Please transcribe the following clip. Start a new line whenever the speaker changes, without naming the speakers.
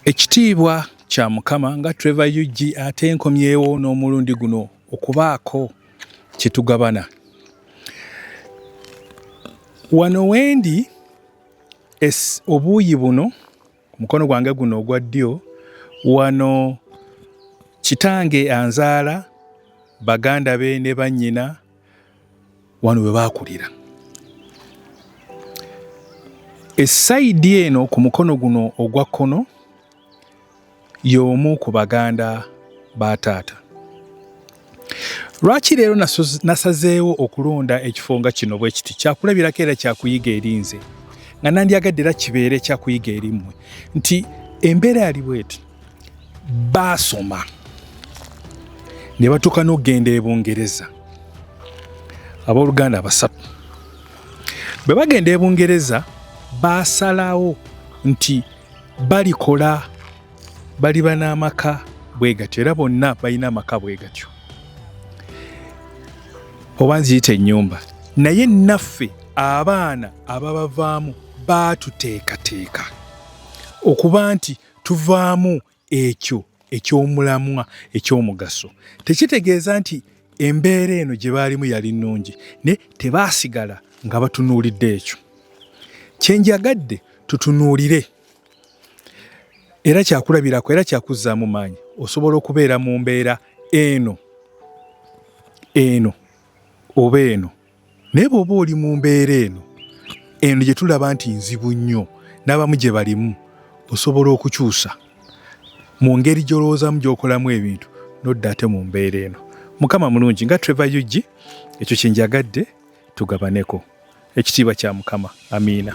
Ekitiibwa kya Mukama nga Trevor Yugi ate nkomyewo n'omulundi guno okubaako kye tugabana. Wano wendi obuuyi buno mukono gwange guno ogwa ddyo wano kitange anzaala baganda be ne bannyina wano we baakulira. Essayidi eno ku mukono guno ogwa kkono y'omu ku baganda ba taata. Lwaki leero nasazeewo okulonda ekifo nga kino bwe kiti kyakulabirako era kyakuyiga eri nze nga nandyagadde era kibeere kyakuyiga eri mmwe nti embeera yali bweti baasoma ne batuuka n'okugenda e Bungereza abooluganda basatu. Bwe bagenda e Bungereza baasalawo nti balikola baliba n'amaka bwe gatyo era bonna balina amaka bwe gatyo oba nziyita ennyumba, naye naffe abaana ababavaamu baatuteekateeka okuba nti tuvaamu ekyo eky'omulamwa eky'omugaso. Tekitegeeza nti embeera eno gye baalimu yali nnungi ne tebaasigala nga batunuulidde ekyo. Kye njagadde tutunuulire era kyakulabirako era kyakuzzaamu maanyi osobola okubeera mu mbeera eno oba eno, naye bw'oba oli mu mbeera eno gye tulaba nti nzibu nnyo n'abamu gye balimu osobola okukyusa mu ngeri gy'olowoozaamu gy'okolamu ebintu n'odda ate mu mbeera eno. Mukama mulungi nga Trevor Yugi, ekyo kye njagadde tugabaneko. Ekitiibwa kya Mukama. Amiina.